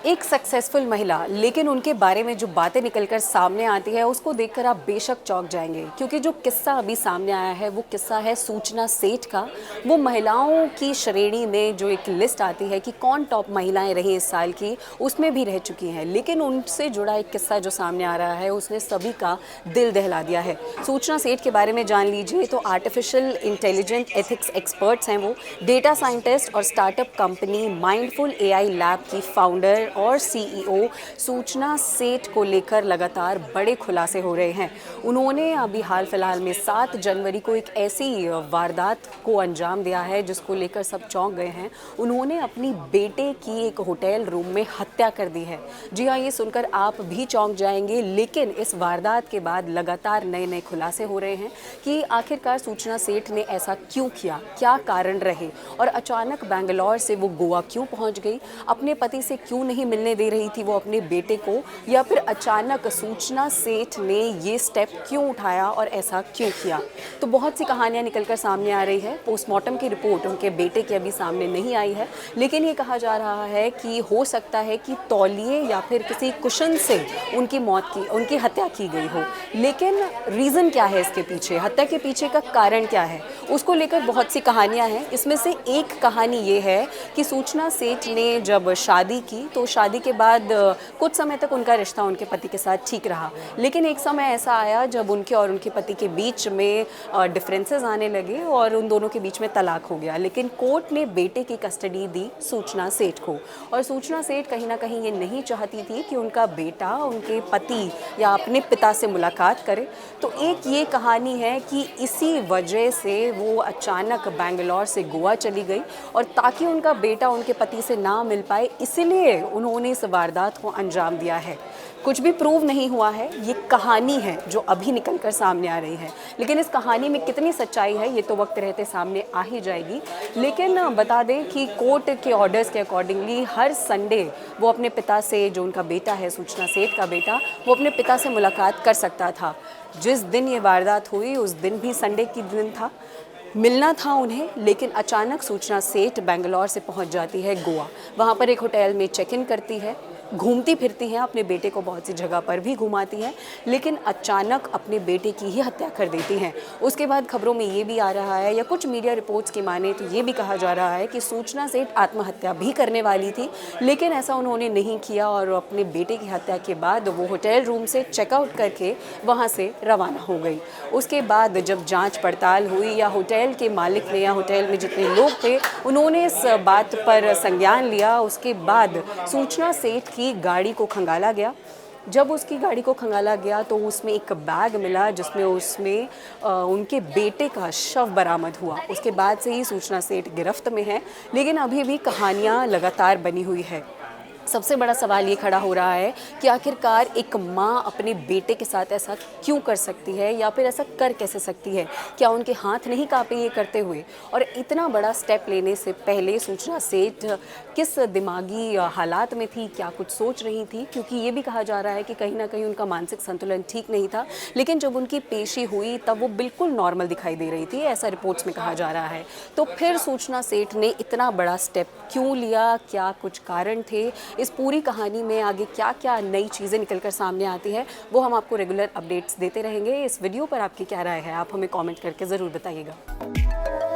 एक सक्सेसफुल महिला, लेकिन उनके बारे में जो बातें निकलकर सामने आती है उसको देखकर आप बेशक चौंक जाएंगे, क्योंकि जो किस्सा अभी सामने आया है वो किस्सा है सूचना सेठ का। वो महिलाओं की श्रेणी में जो एक लिस्ट आती है कि कौन टॉप महिलाएं रही इस साल की, उसमें भी रह चुकी हैं, लेकिन उनसे जुड़ा एक किस्सा जो सामने आ रहा है उसने सभी का दिल दहला दिया है। सूचना सेठ के बारे में जान लीजिए तो आर्टिफिशियल इंटेलिजेंट एथिक्स एक्सपर्ट्स हैं वो, डेटा साइंटिस्ट और startup company mindful AI lab की फाउंडर और सीईओ सूचना सेठ को लेकर लगातार बड़े खुलासे हो रहे हैं। उन्होंने अभी हाल फिलहाल में 7 जनवरी को एक ऐसी वारदात को अंजाम दिया है जिसको लेकर सब चौंक गए हैं। उन्होंने अपनी बेटे की एक होटल रूम में हत्या कर दी है। जी हाँ, ये सुनकर आप भी चौंक जाएंगे, लेकिन इस वारदात के बाद लगातार नए नए खुलासे हो रहे हैं कि आखिरकार सूचना सेठ ने ऐसा क्यों किया, क्या कारण रहे, और अचानक बेंगलोर से वो गोवा क्यों पहुंच गई, अपने पति से क्यों नहीं मिलने दे रही थी वो अपने बेटे को, या फिर अचानक सूचना सेठ ने ये स्टेप क्यों उठाया और ऐसा क्यों किया। तो बहुत सी कहानियां निकलकर सामने आ रही है। पोस्टमार्टम की रिपोर्ट उनके बेटे की अभी सामने नहीं आई है, लेकिन ये कहा जा रहा है कि हो सकता है कि तौलिए या फिर किसी कुशन से उनकी हत्या की गई हो। लेकिन रीज़न क्या है इसके पीछे, हत्या के पीछे का कारण क्या है, उसको लेकर बहुत सी कहानियां हैं। इसमें से एक कहानी ये है कि सूचना सेठ ने जब शादी की तो शादी के बाद कुछ समय तक उनका रिश्ता उनके पति के साथ ठीक रहा, लेकिन एक समय ऐसा आया जब उनके और उनके पति के बीच में डिफरेंसेस आने लगे और उन दोनों के बीच में तलाक हो गया। लेकिन कोर्ट ने बेटे की कस्टडी दी सूचना सेठ को, और सूचना सेठ कहीं ना कहीं ये नहीं चाहती थी कि उनका बेटा उनके पति या अपने पिता से मुलाकात करे। तो एक ये कहानी है कि इसी वजह से वो अचानक बेंगलोर से गोवा चली गई, और ताकि उनका बेटा उनके पति से ना मिल पाए इसलिए उन्होंने इस वारदात को अंजाम दिया है। कुछ भी प्रूव नहीं हुआ है, ये कहानी है जो अभी निकल कर सामने आ रही है, लेकिन इस कहानी में कितनी सच्चाई है ये तो वक्त रहते सामने आ ही जाएगी। लेकिन बता दें कि कोर्ट के ऑर्डर्स के अकॉर्डिंगली हर संडे वो अपने पिता से, जो उनका बेटा है सूचना सेठ का बेटा, वो अपने पिता से मुलाकात कर सकता था। जिस दिन ये वारदात हुई उस दिन भी संडे की दिन था, मिलना था उन्हें, लेकिन अचानक सूचना सेठ बेंगलोर से पहुंच जाती है गोवा। वहां पर एक होटल में चेक इन करती है, घूमती फिरती हैं, अपने बेटे को बहुत सी जगह पर भी घुमाती हैं, लेकिन अचानक अपने बेटे की ही हत्या कर देती हैं। उसके बाद खबरों में ये भी आ रहा है, या कुछ मीडिया रिपोर्ट्स की माने तो ये भी कहा जा रहा है कि सूचना सेठ आत्महत्या भी करने वाली थी, लेकिन ऐसा उन्होंने नहीं किया और अपने बेटे की हत्या के बाद वो होटल रूम से चेकआउट करके वहाँ से रवाना हो गई। उसके बाद जब जाँच पड़ताल हुई या होटल के मालिक ने या होटल में जितने लोग थे उन्होंने इस बात पर संज्ञान लिया, उसके बाद सूचना सेठ की गाड़ी को खंगाला गया। जब उसकी गाड़ी को खंगाला गया तो उसमें एक बैग मिला जिसमें उनके बेटे का शव बरामद हुआ। उसके बाद से ही सूचना सेठ गिरफ्त में है, लेकिन अभी भी कहानियां लगातार बनी हुई है। सबसे बड़ा सवाल ये खड़ा हो रहा है कि आखिरकार एक माँ अपने बेटे के साथ ऐसा क्यों कर सकती है, या फिर ऐसा कर कैसे सकती है। क्या उनके हाथ नहीं कांपे ये करते हुए? और इतना बड़ा स्टेप लेने से पहले सूचना सेठ किस दिमागी हालात में थी, क्या कुछ सोच रही थी, क्योंकि ये भी कहा जा रहा है कि कहीं ना कहीं उनका मानसिक संतुलन ठीक नहीं था, लेकिन जब उनकी पेशी हुई तब वो बिल्कुल नॉर्मल दिखाई दे रही थी, ऐसा रिपोर्ट्स में कहा जा रहा है। तो फिर सूचना सेठ ने इतना बड़ा स्टेप क्यों लिया, क्या कुछ कारण थे, इस पूरी कहानी में आगे क्या क्या नई चीज़ें निकलकर सामने आती है वो हम आपको रेगुलर अपडेट्स देते रहेंगे। इस वीडियो पर आपकी क्या राय है, आप हमें कमेंट करके ज़रूर बताइएगा।